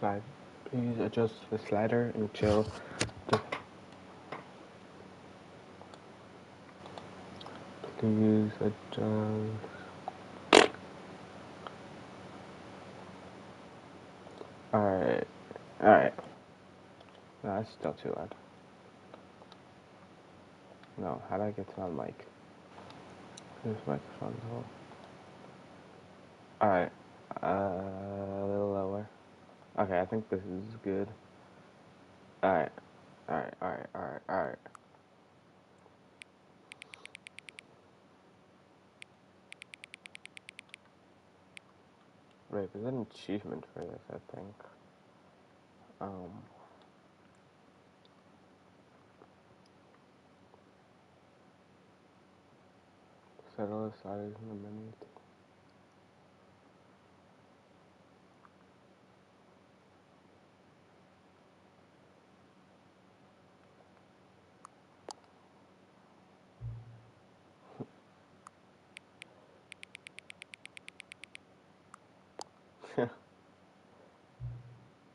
slide. Please adjust the slider until the. Please adjust. Alright. Alright. No, that's still too loud. No, how do I get to my mic? This microphone's whole. Alright. A little lower. Okay, I think this is good. Alright. Alright. Wait, there's an achievement for this, I think. Settle the sliders in the menu.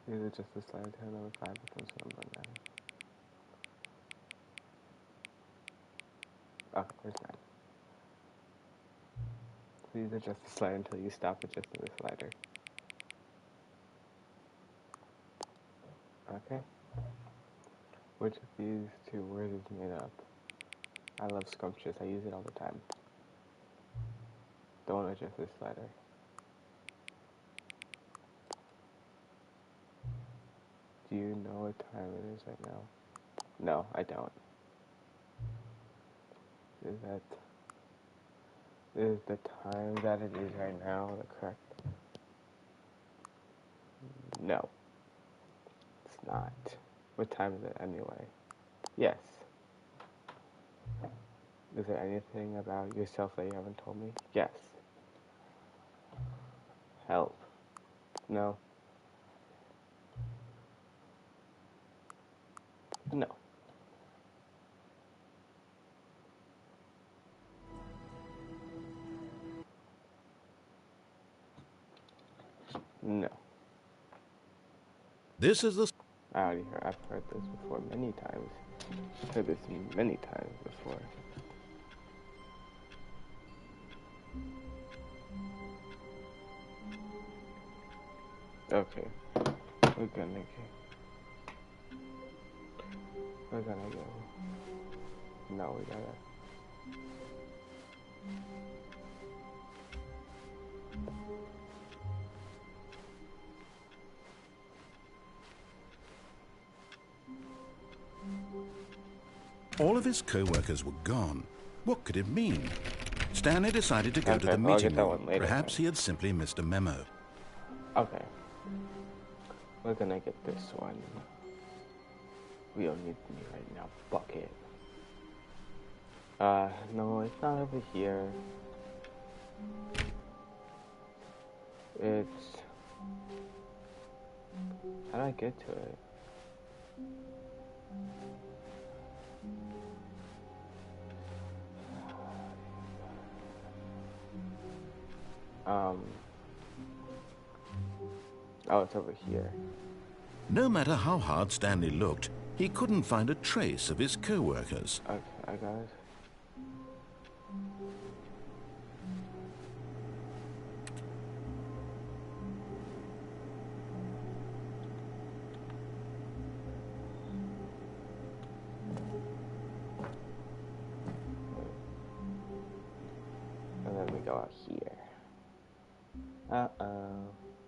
These are just the slides here, number 5 becomes number 9. Okay, there's 9. Please adjust the slide until you stop adjusting the slider. Okay. Which of these two words is made up? I love scrumptious, I use it all the time. Don't adjust the slider. Do you know what time it is right now? No, I don't. Is the time that it is right now the correct? No. It's not. What time is it anyway? Yes. Is there anything about yourself that you haven't told me? Yes. Help. No. No. No. This is the... I've heard this before many times. I've heard this many times before. Okay. We're gonna go. No, we gotta. All of his co-workers were gone. What could it mean? Stanley decided to go to the meeting room. Perhaps he had simply missed a memo. Okay. We're gonna get this one. We don't need me right now, bucket. No, it's not over here. It's... How do I get to it? Oh, it's over here. No matter how hard Stanley looked, he couldn't find a trace of his co-workers. Okay, I got it. And then we go out here.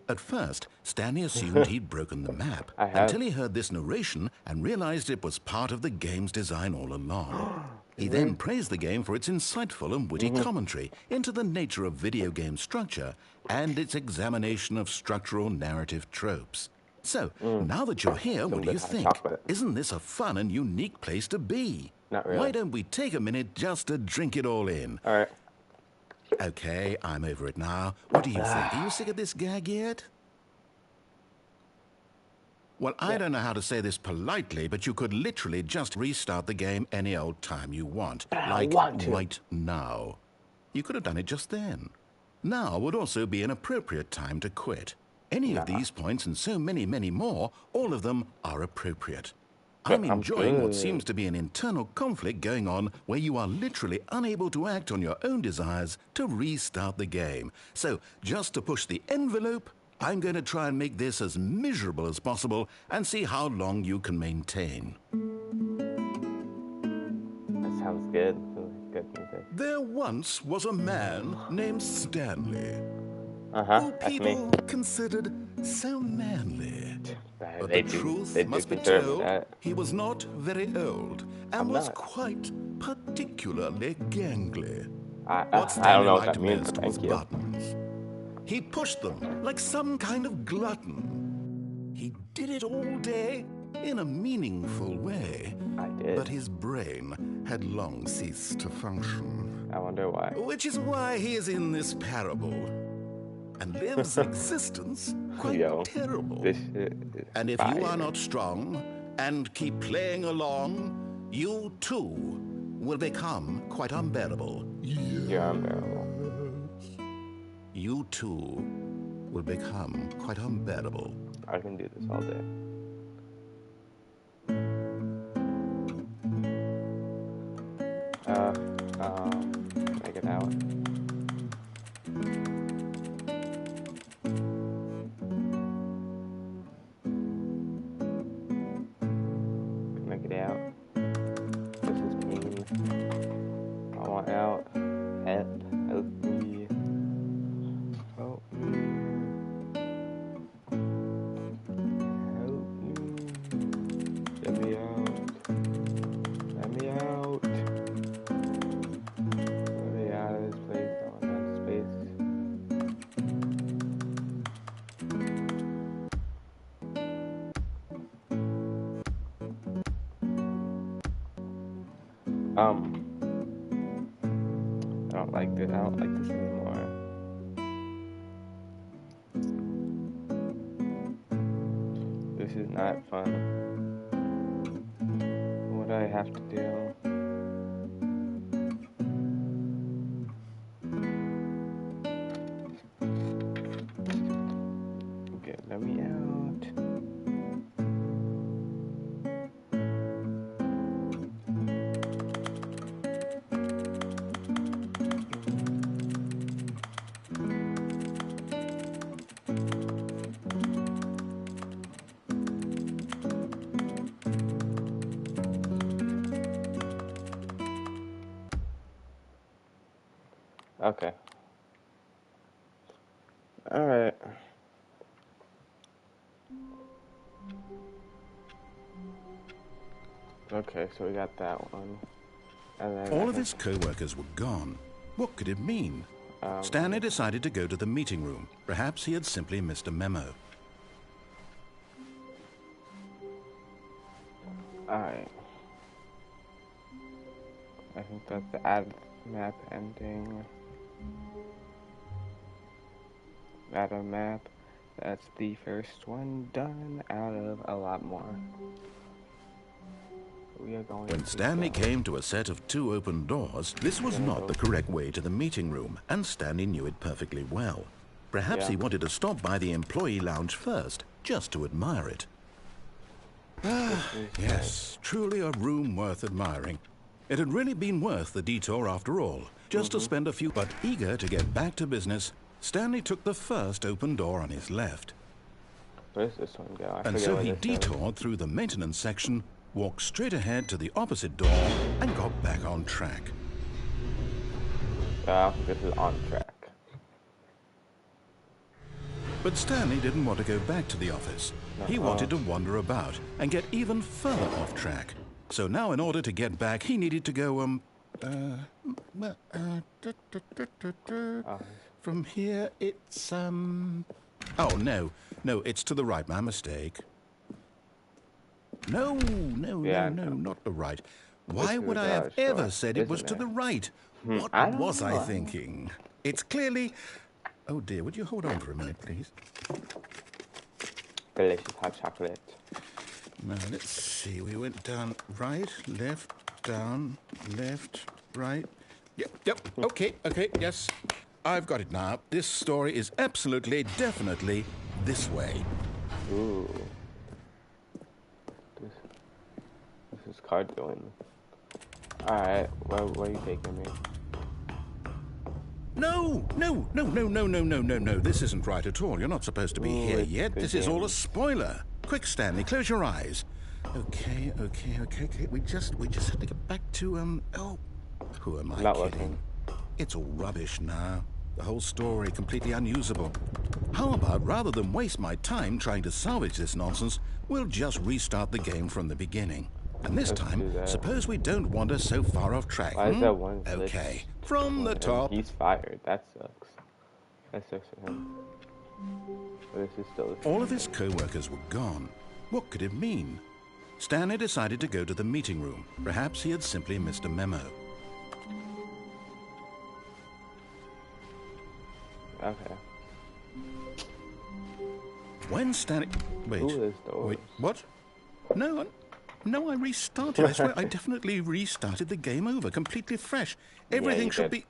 At first, Stanley assumed he'd broken the map until he heard this narration and realized it was part of the game's design all along. He then praised the game for its insightful and witty commentary into the nature of video game structure and its examination of structural narrative tropes. So, now that you're here, what do you think? Isn't this a fun and unique place to be? Not really. Why don't we take a minute just to drink it all in? All right. Okay, I'm over it now. What do you think? Are you sick of this gag yet? Well, I don't know how to say this politely, but you could literally just restart the game any old time you want. Like right now. You could have done it just then. Now would also be an appropriate time to quit. Any of these points and so many, many more, all of them are appropriate. I'm enjoying what seems to be an internal conflict going on where you are literally unable to act on your own desires to restart the game. So, just to push the envelope, I'm going to try and make this as miserable as possible and see how long you can maintain. That sounds good. Good music. There once was a man named Stanley, who That's people me. considered so manly. But They the do, truth must be told, he was not very old and was quite particularly gangly. What Stanley liked most was buttons. He pushed them like some kind of glutton. He did it all day in a meaningful way. I did. But his brain had long ceased to function. I wonder why. Which is why he is in this parable and lives an existence quite terrible. This shit is and if you are not strong and keep playing along, you too will become quite unbearable. You're unbearable. You too will become quite unbearable. I can do this all day. Make it out. Make it out. This is pain. I want out. Help me. Help me. Help me. Let me out. Let me out. Let me out of this place. I want out of space. I don't like this. I don't like this anymore. This is not fun. What do I have to do? Okay, let me out. Okay. All right. Okay, so we got that one. And then all of his co-workers were gone. What could it mean? Stanley decided to go to the meeting room. Perhaps he had simply missed a memo. Alright. I think that's the add map ending. Add a map. That's the first one done out of a lot more. We are going when Stanley came to a set of 2 open doors, this was not the correct way to the meeting room, and Stanley knew it perfectly well. Perhaps he wanted to stop by the employee lounge first, just to admire it. Yes, truly a room worth admiring. It had really been worth the detour after all, just to spend a few... But eager to get back to business, Stanley took the first open door on his left. Where's this one go? And so he detoured through the maintenance section, walked straight ahead to the opposite door, and got back on track. This is on track. But Stanley didn't want to go back to the office. He wanted to wander about and get even further off track. So now in order to get back, he needed to go, from here it's, oh, no, it's to the right, my mistake. No, not the right. Why would I have ever said it was to the right? What was I thinking? It's clearly... Oh dear, would you hold on for a minute, please? Delicious hot chocolate. Now, let's see. We went down right, left, down, left, right. Yep, okay, yes. I've got it now. This story is absolutely, definitely this way. Ooh. This is card going. Alright, where are you taking me? No. This isn't right at all. You're not supposed to be here yet. This is all a spoiler. Quick, Stanley, close your eyes. Okay. We just have to get back to, oh, who am I Not kidding? looking. It's all rubbish now. The whole story completely unusable. How about, rather than waste my time trying to salvage this nonsense, we'll just restart the game from the beginning. And this time, suppose we don't wander so far off track. Why is that one glitch? Okay, from the top. He's fired. That sucks. That sucks for him. But this is still the All of his co-workers were gone. What could it mean? Stanley decided to go to the meeting room. Perhaps he had simply missed a memo. Okay. When Stanley... Wait. Ooh, there's doors. Wait, what? No, I restarted. I swear, I definitely restarted the game over, completely fresh. Everything should be...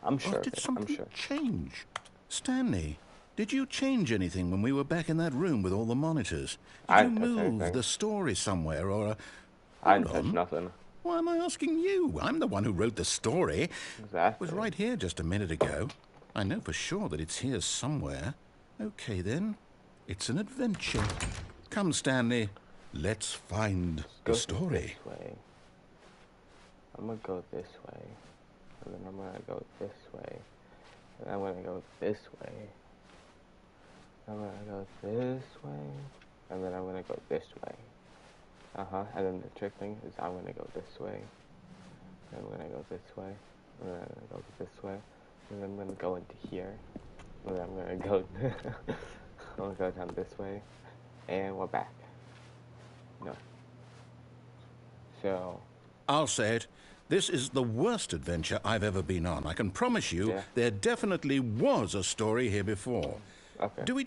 I'm sure. Or did something change? Stanley, did you change anything when we were back in that room with all the monitors? Did you move the story somewhere, or... I didn't touch nothing. Why am I asking you? I'm the one who wrote the story. Exactly. It was right here just a minute ago. I know for sure that it's here somewhere. Okay, then. It's an adventure. Come, Stanley. Let's find the story. This way. I'm gonna go this way. And then I'm gonna go this way. And I'm gonna go this way. I'm gonna go this way. And then I'm gonna go this way. And then the trick thing is I'm gonna go this way. And I'm gonna go this way. And then I'm gonna go this way. And then I'm gonna go into here. And then I'm gonna go I'm gonna go down this way. And we're back. No. So I'll say it. This is the worst adventure I've ever been on. I can promise you there definitely was a story here before. Okay. Do we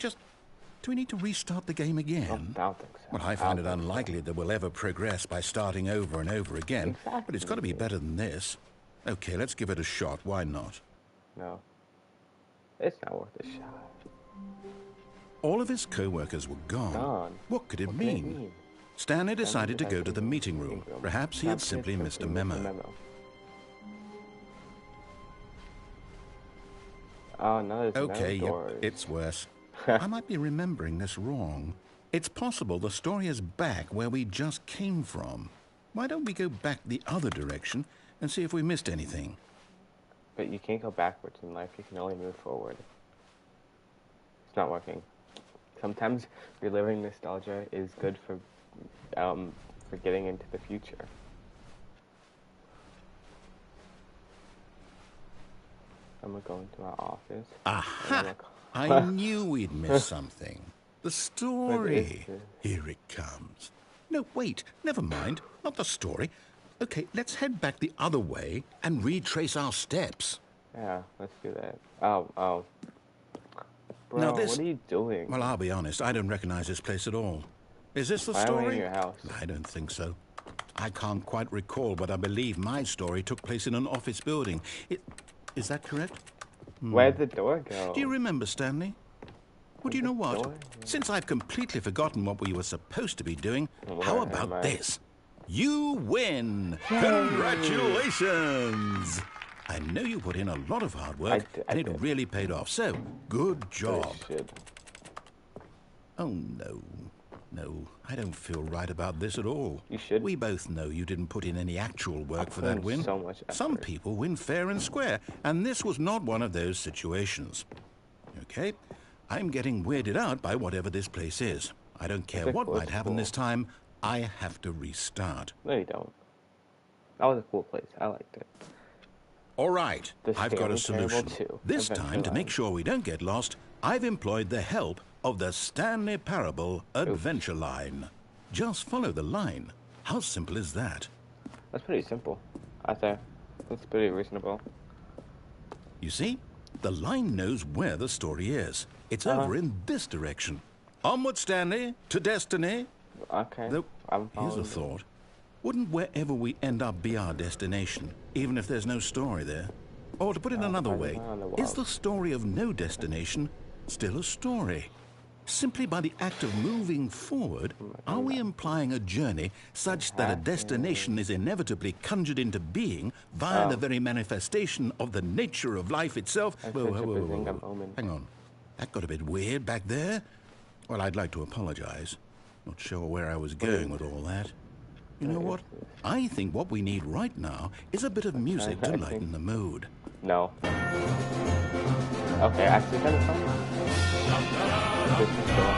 need to restart the game again? I don't think so. Well, I find it unlikely that we'll ever progress by starting over and over again. Exactly. But it's got to be better than this. Okay, let's give it a shot. Why not? No. It's not worth a shot. All of his co-workers were gone. What could it mean? Stanley decided to go to the meeting room. Perhaps he had simply missed a memo. Oh, no, there's okay, no doors. It's worse. I might be remembering this wrong. It's possible the story is back where we just came from. Why don't we go back the other direction and see if we missed anything? But you can't go backwards in life. You can only move forward. It's not working. Sometimes reliving nostalgia is good for getting into the future. I'm gonna go into our office. Aha! I knew we'd miss something. The story. Here it comes. No, wait. Never mind. Not the story. Okay, let's head back the other way and retrace our steps. Yeah, let's do that. Oh. Bro, now what are you doing? Well, I'll be honest. I don't recognize this place at all. Is this the Why story? am I in your house? I don't think so. I can't quite recall, but I believe my story took place in an office building. Is that correct? Where'd the door go? Do you remember, Stanley? Well, do you know what? Door? Since I've completely forgotten what we were supposed to be doing, how about this? You win! Congratulations! I know you put in a lot of hard work, and it really paid off, so good job. Oh, no. No, I don't feel right about this at all. You should. We both know you didn't put in any actual work for that win. So much effort. Some people win fair and square, and this was not one of those situations. Okay, I'm getting weirded out by whatever this place is. I don't care what might happen this time. I have to restart. No, you don't. That was a cool place. I liked it. All right, I've got a solution. This time, to make sure we don't get lost, I've employed the help of the Stanley Parable Adventure Line. Just follow the line. How simple is that? That's pretty simple. I say that's pretty reasonable. You see, the line knows where the story is. It's over in this direction. Onward, Stanley, to destiny. Okay. Though, here's a thought. Wouldn't wherever we end up be our destination, even if there's no story there? Or to put it another way, is the story of no destination still a story? Simply by the act of moving forward, are we implying a journey such that a destination is inevitably conjured into being via the very manifestation of the nature of life itself? Whoa. Hang on. That got a bit weird back there. Well, I'd like to apologize. Not sure where I was going with all that. You know what? I think what we need right now is a bit of music to lighten the mood. No. Okay, actually kind of fun. This is cool.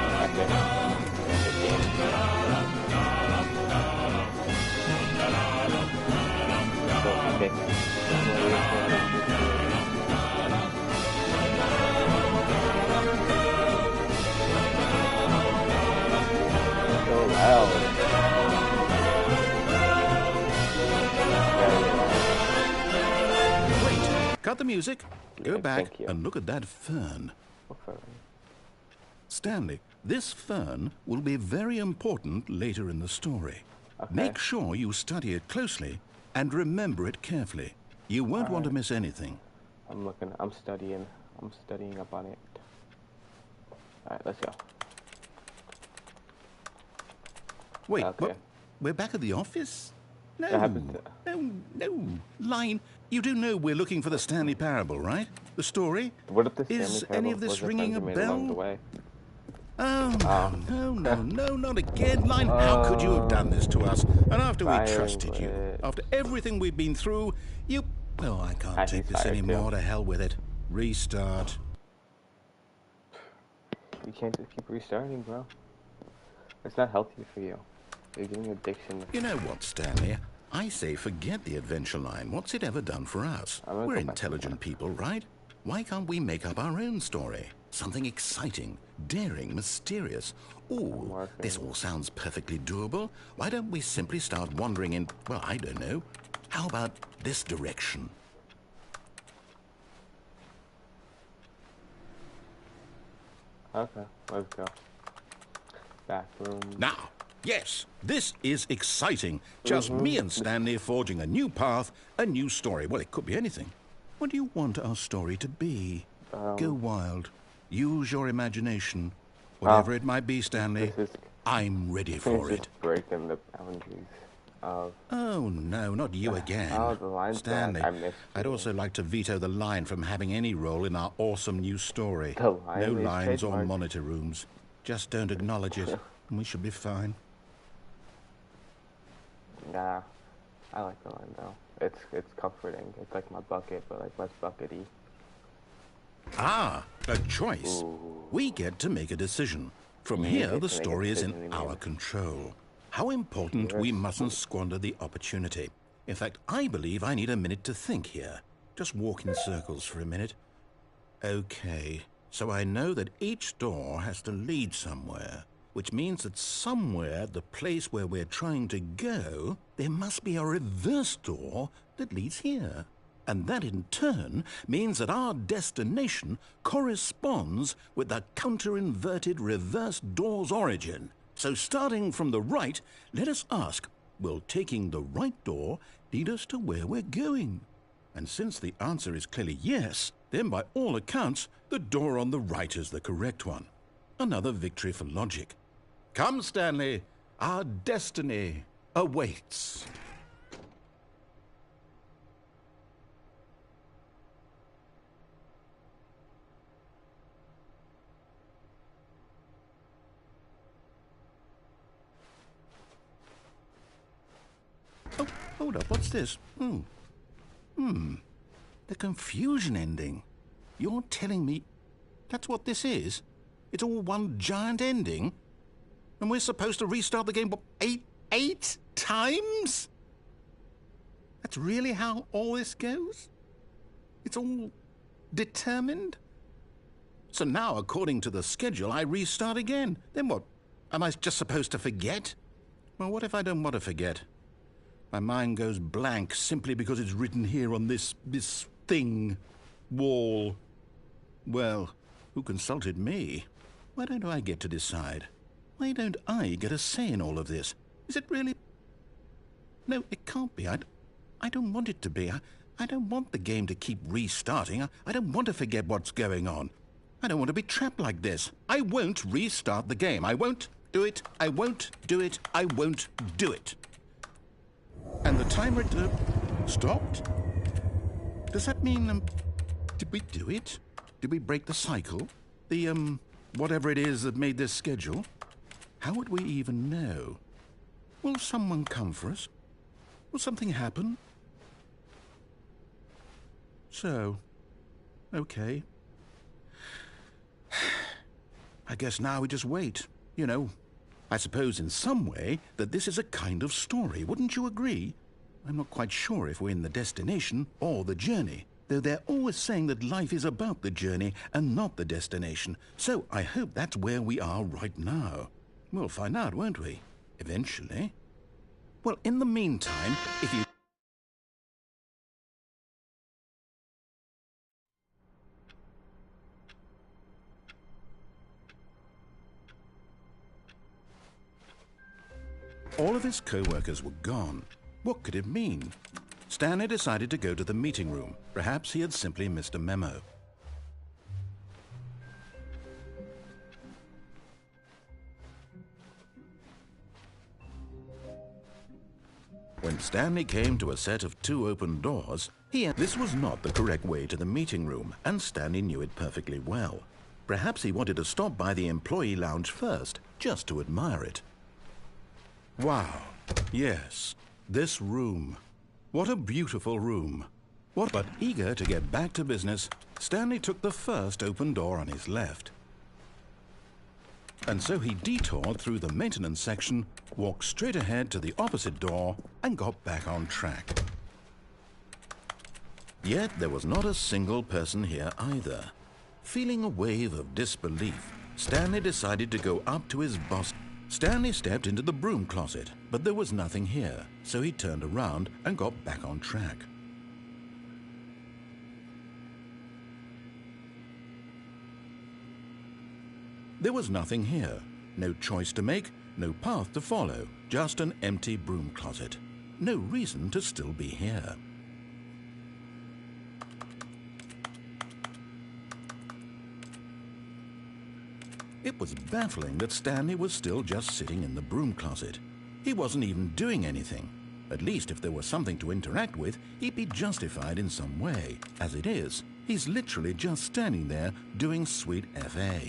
So loud. Cut the music, go back and look at that fern. What fern? Stanley, this fern will be very important later in the story. Okay. Make sure you study it closely and remember it carefully. You won't want to miss anything. I'm studying up on it. Alright, let's go. Wait, what? We're back at the office? No. Line. You do know we're looking for the Stanley Parable, right? The story? What if the Is any of this ringing a bell? Oh, no, not again. Line, how could you have done this to us? And after we trusted you, after everything we've been through, you... Oh, I can't take this anymore. To hell with it. Restart. You can't just keep restarting, bro. It's not healthy for you. You're getting addiction. You know what, Stanley? I say forget the adventure line. What's it ever done for us? We're intelligent people, right? Why can't we make up our own story? Something exciting, daring, mysterious. Ooh, this all sounds perfectly doable. Why don't we simply start wandering in, well, I don't know. How about this direction? Okay, let's go. Bathroom. Now, yes, this is exciting. Just me and Stanley forging a new path, a new story. Well, it could be anything. What do you want our story to be? Go wild. Use your imagination. Whatever it might be, Stanley, I'm ready for it. Breaking the boundaries of... Oh, no, not you again. Oh, the line's Stanley, back. I'd also like to veto the line from having any role in our awesome new story. The line no lines or monitor rooms. Just don't acknowledge it, and we should be fine. Nah, I like the line, though. It's comforting. It's like my bucket, but like less buckety. Ah, a choice. Ooh. We get to make a decision. From here, the story is in our control. How important we mustn't squander the opportunity. In fact, I believe I need a minute to think here. Just walk in circles for a minute. Okay, so I know that each door has to lead somewhere, which means that somewhere, the place where we're trying to go, there must be a reverse door that leads here. And that in turn means that our destination corresponds with the counter-inverted reverse door's origin. So starting from the right, let us ask, will taking the right door lead us to where we're going? And since the answer is clearly yes, then by all accounts, the door on the right is the correct one. Another victory for logic. Come, Stanley, our destiny awaits. Oh, hold up, what's this? The confusion ending. You're telling me that's what this is? It's all one giant ending? And we're supposed to restart the game, what, eight times? That's really how all this goes? It's all determined? So now, according to the schedule, I restart again. Then what? Am I just supposed to forget? Well, what if I don't want to forget? My mind goes blank simply because it's written here on this thing, wall. Well, who consulted me? Why don't I get to decide? Why don't I get a say in all of this? Is it really... No, it can't be. I don't want it to be. I don't want the game to keep restarting. I don't want to forget what's going on. I don't want to be trapped like this. I won't restart the game. I won't do it. I won't do it. I won't do it. And the timer stopped? Does that mean, did we do it? Did we break the cycle? The, whatever it is that made this schedule? How would we even know? Will someone come for us? Will something happen? So, okay. I guess now we just wait. You know, I suppose in some way that this is a kind of story. Wouldn't you agree? I'm not quite sure if we're in the destination or the journey, though they're always saying that life is about the journey and not the destination. So I hope that's where we are right now. We'll find out, won't we? Eventually. Well, in the meantime, if you... All of his co-workers were gone. What could it mean? Stanley decided to go to the meeting room. Perhaps he had simply missed a memo. When Stanley came to a set of 2 open doors, this was not the correct way to the meeting room, and Stanley knew it perfectly well. Perhaps he wanted to stop by the employee lounge first, just to admire it. Wow, yes, this room. What a beautiful room. But eager to get back to business, Stanley took the first open door on his left. And so he detoured through the maintenance section, walked straight ahead to the opposite door, and got back on track. Yet there was not a single person here either. Feeling a wave of disbelief, Stanley decided to go up to his boss. Stanley stepped into the broom closet, but there was nothing here, so he turned around and got back on track. There was nothing here. No choice to make, no path to follow, just an empty broom closet. No reason to still be here. It was baffling that Stanley was still just sitting in the broom closet. He wasn't even doing anything. At least if there was something to interact with, he'd be justified in some way. As it is, he's literally just standing there doing sweet FA.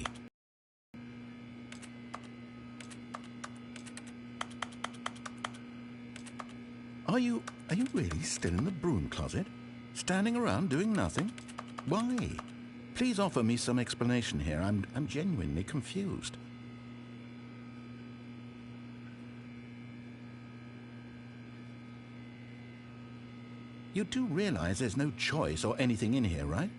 Are you really still in the broom closet? Standing around doing nothing? Why? Please offer me some explanation here. I'm genuinely confused. You do realize there's no choice or anything in here, right?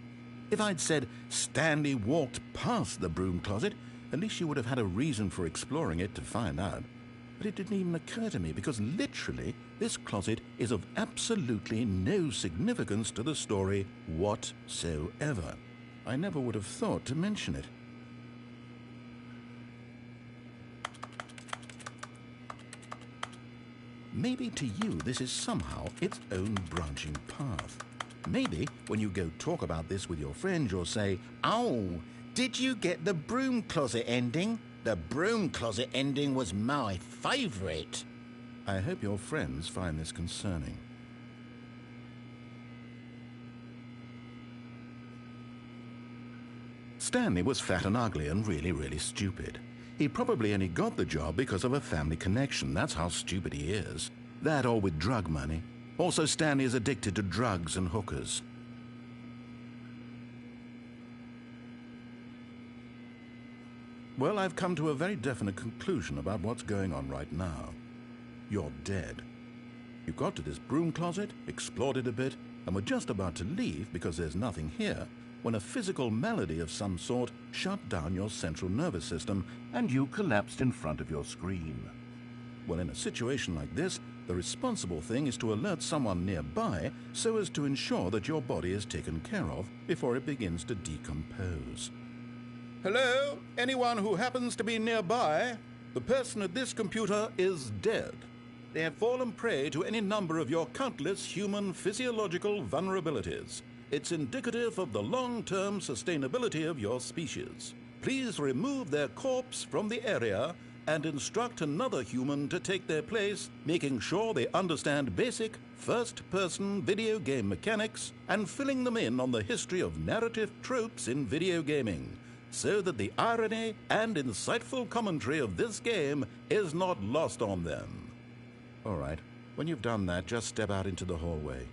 If I'd said Stanley walked past the broom closet, at least you would have had a reason for exploring it to find out. But it didn't even occur to me because literally this closet is of absolutely no significance to the story whatsoever. I never would have thought to mention it. Maybe to you this is somehow its own branching path. Maybe when you go talk about this with your friends you'll say, "Oh, did you get the broom closet ending? The broom closet ending was my favourite." I hope your friends find this concerning. Stanley was fat and ugly and really stupid. He probably only got the job because of a family connection. That's how stupid he is. That or with drug money. Also, Stanley is addicted to drugs and hookers. Well, I've come to a very definite conclusion about what's going on right now. You're dead. You got to this broom closet, explored it a bit, and were just about to leave because there's nothing here, when a physical malady of some sort shut down your central nervous system and you collapsed in front of your screen. Well, in a situation like this, the responsible thing is to alert someone nearby so as to ensure that your body is taken care of before it begins to decompose. Hello? Anyone who happens to be nearby? The person at this computer is dead. They have fallen prey to any number of your countless human physiological vulnerabilities. It's indicative of the long-term sustainability of your species. Please remove their corpse from the area and instruct another human to take their place, making sure they understand basic first-person video game mechanics and filling them in on the history of narrative tropes in video gaming, so that the irony and insightful commentary of this game is not lost on them. All right, when you've done that, just step out into the hallway.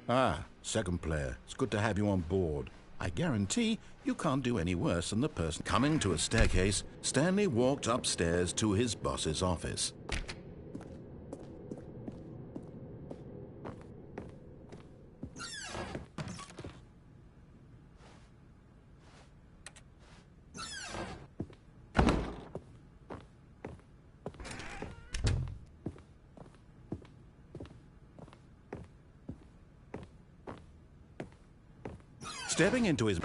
Ah, second player. It's good to have you on board. I guarantee you can't do any worse than the person. Coming to a staircase, Stanley walked upstairs to his boss's office. Stepping into his...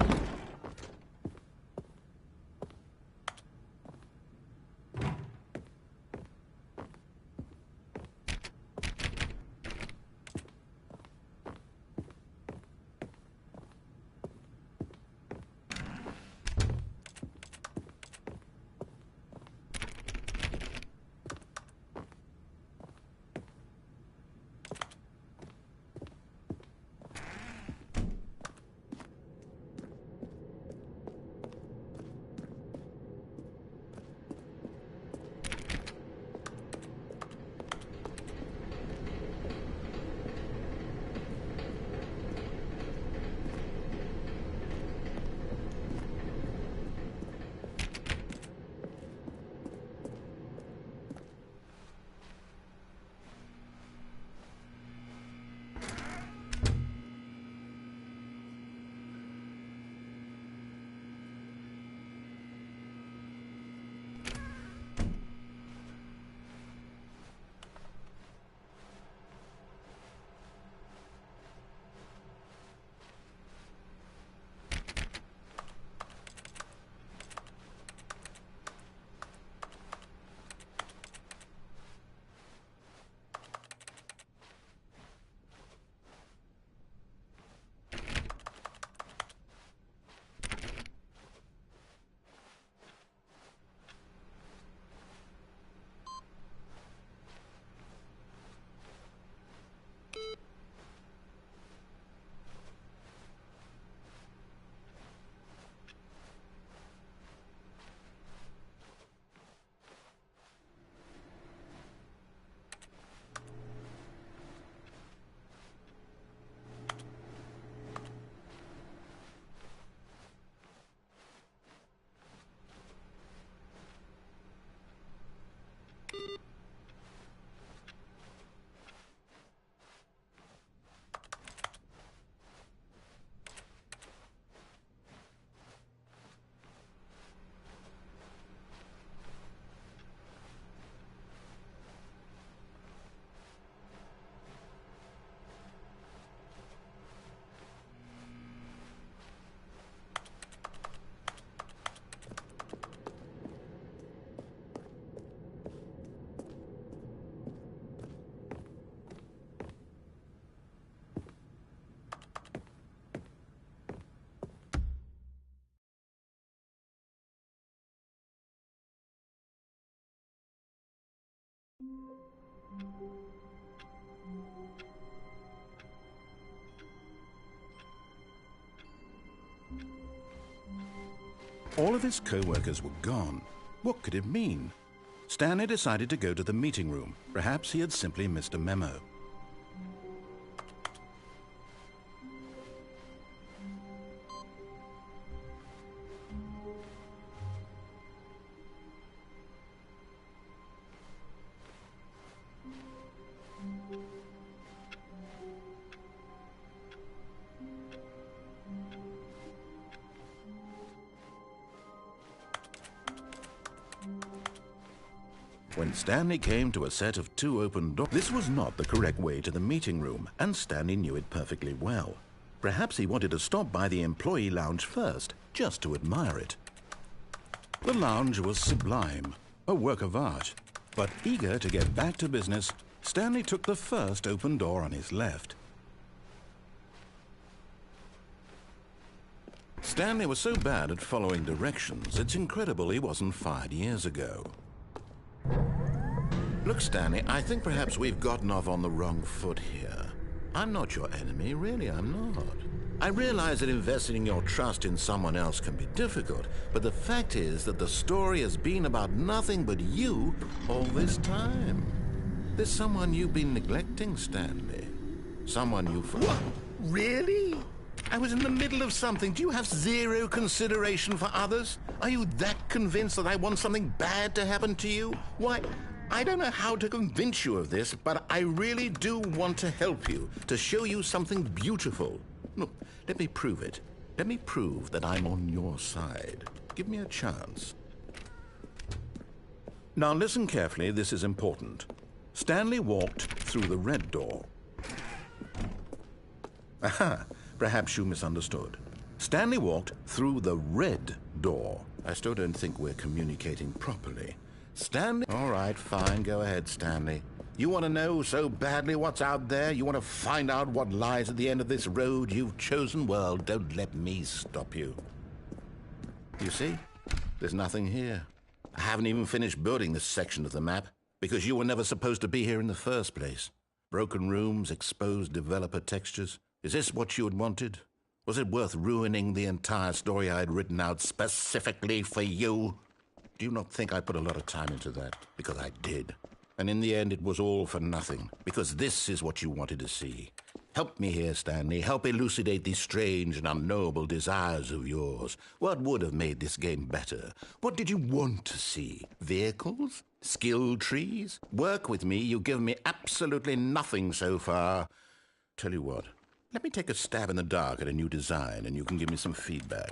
All of his co-workers were gone. What could it mean? Stanley decided to go to the meeting room. Perhaps he had simply missed a memo. When Stanley came to a set of 2 open doors, this was not the correct way to the meeting room, and Stanley knew it perfectly well. Perhaps he wanted to stop by the employee lounge first, just to admire it. The lounge was sublime, a work of art. But eager to get back to business, Stanley took the first open door on his left. Stanley was so bad at following directions, it's incredible he wasn't fired years ago. Look, Stanley, I think perhaps we've gotten off on the wrong foot here. I'm not your enemy, really, I'm not. I realize that investing your trust in someone else can be difficult, but the fact is that the story has been about nothing but you all this time. There's someone you've been neglecting, Stanley. Someone you've... What? Really? I was in the middle of something. Do you have zero consideration for others? Are you that convinced that I want something bad to happen to you? Why, I don't know how to convince you of this, but I really do want to help you, to show you something beautiful. Look, let me prove it. Let me prove that I'm on your side. Give me a chance. Now listen carefully, this is important. Stanley walked through the red door. Aha! Perhaps you misunderstood. Stanley walked through the red door. I still don't think we're communicating properly. Stanley... All right, fine. Go ahead, Stanley. You want to know so badly what's out there? You want to find out what lies at the end of this road you've chosen? Well, don't let me stop you. You see? There's nothing here. I haven't even finished building this section of the map because you were never supposed to be here in the first place. Broken rooms, exposed developer textures. Is this what you had wanted? Was it worth ruining the entire story I had written out specifically for you? Do you not think I put a lot of time into that? Because I did. And in the end, it was all for nothing. Because this is what you wanted to see. Help me here, Stanley. Help elucidate these strange and unknowable desires of yours. What would have made this game better? What did you want to see? Vehicles? Skill trees? Work with me. You've given me absolutely nothing so far. Tell you what. Let me take a stab in the dark at a new design, and you can give me some feedback.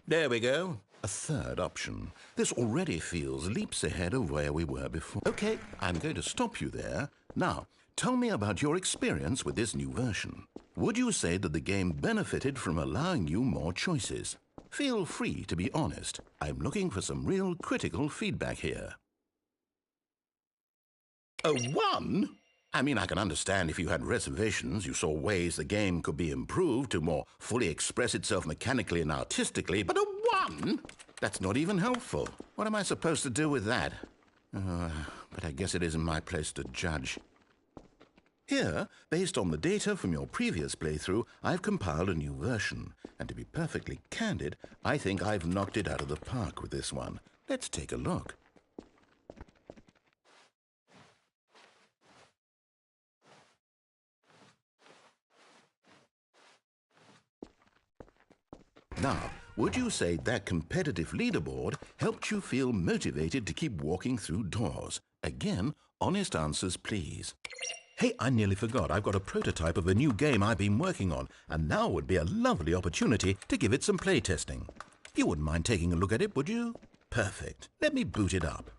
There we go. A third option. This already feels leaps ahead of where we were before. Okay, I'm going to stop you there. Now, tell me about your experience with this new version. Would you say that the game benefited from allowing you more choices? Feel free to be honest. I'm looking for some real critical feedback here. A 1? I mean, I can understand if you had reservations, you saw ways the game could be improved to more fully express itself mechanically and artistically, but a 1? That's not even helpful. What am I supposed to do with that? But I guess it isn't my place to judge. Here, based on the data from your previous playthrough, I've compiled a new version. And to be perfectly candid, I think I've knocked it out of the park with this one. Let's take a look. Now, would you say that competitive leaderboard helped you feel motivated to keep walking through doors? Again, honest answers, please. Hey, I nearly forgot. I've got a prototype of a new game I've been working on, and now would be a lovely opportunity to give it some playtesting. You wouldn't mind taking a look at it, would you? Perfect. Let me boot it up.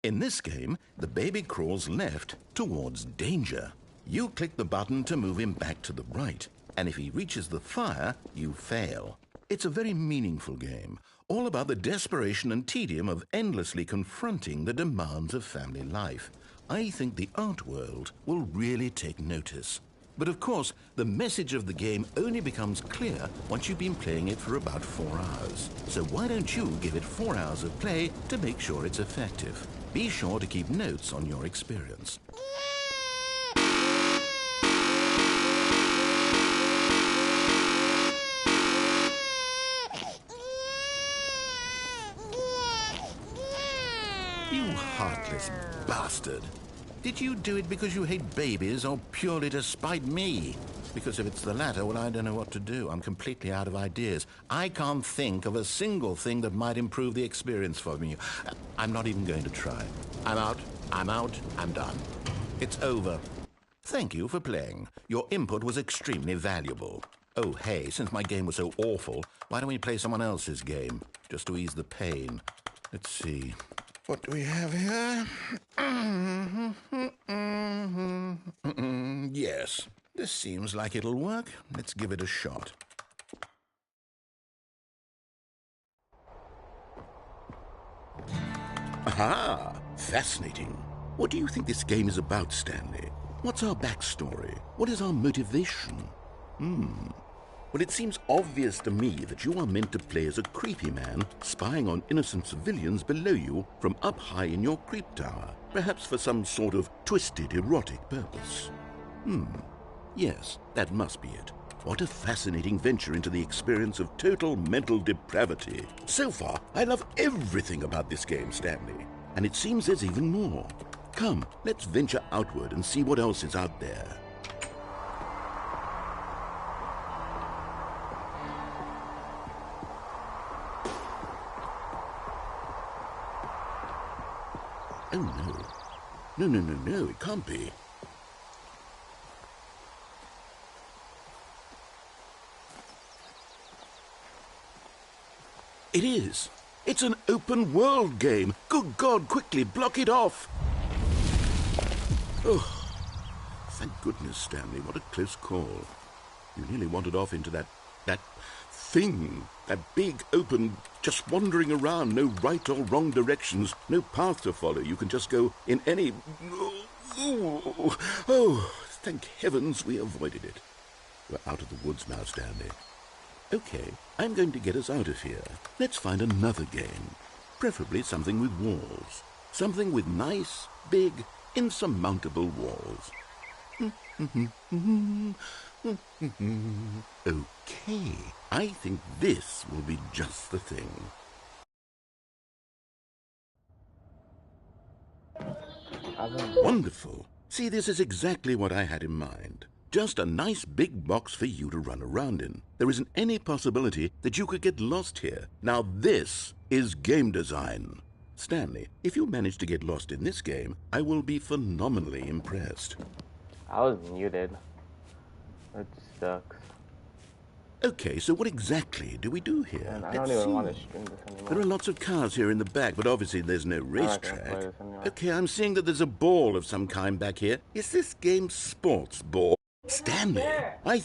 In this game, the baby crawls left towards danger. You click the button to move him back to the right. And if he reaches the fire, you fail. It's a very meaningful game, all about the desperation and tedium of endlessly confronting the demands of family life. I think the art world will really take notice. But of course, the message of the game only becomes clear once you've been playing it for about 4 hours. So why don't you give it 4 hours of play to make sure it's effective? Be sure to keep notes on your experience. You heartless bastard. Did you do it because you hate babies or purely to spite me? Because if it's the latter, well, I don't know what to do. I'm completely out of ideas. I can't think of a single thing that might improve the experience for me. I'm not even going to try. I'm out, I'm done. It's over. Thank you for playing. Your input was extremely valuable. Oh, hey, since my game was so awful, why don't we play someone else's game, just to ease the pain? Let's see. What do we have here? Yes, this seems like it'll work. Let's give it a shot. Aha! Fascinating. What do you think this game is about, Stanley? What's our backstory? What is our motivation? Well, it seems obvious to me that you are meant to play as a creepy man spying on innocent civilians below you from up high in your creep tower, perhaps for some sort of twisted, erotic purpose. Yes, that must be it. What a fascinating venture into the experience of total mental depravity. So far, I love everything about this game, Stanley. And it seems there's even more. Come, let's venture outward and see what else is out there. Oh, no. No, it can't be. It is. It's an open world game. Good God, quickly, block it off. Oh, thank goodness, Stanley. What a close call. You nearly wandered off into that thing. That big, open, just wandering around. No right or wrong directions. No path to follow. You can just go in any... Oh, thank heavens we avoided it. We're out of the woods now, Stanley. Okay, I'm going to get us out of here. Let's find another game. Preferably something with walls. Something with nice, big, insurmountable walls. Okay, I think this will be just the thing. Wonderful. See, this is exactly what I had in mind. Just a nice big box for you to run around in. There isn't any possibility that you could get lost here. Now this is game design. Stanley, if you manage to get lost in this game, I will be phenomenally impressed. I was muted. It sucks. Okay, so what exactly do we do here? Man, I don't even want to stream this anymore. There are lots of cars here in the back, but obviously there's no racetrack. Okay, I'm seeing that there's a ball of some kind back here. Is this game sports ball? Stanley, I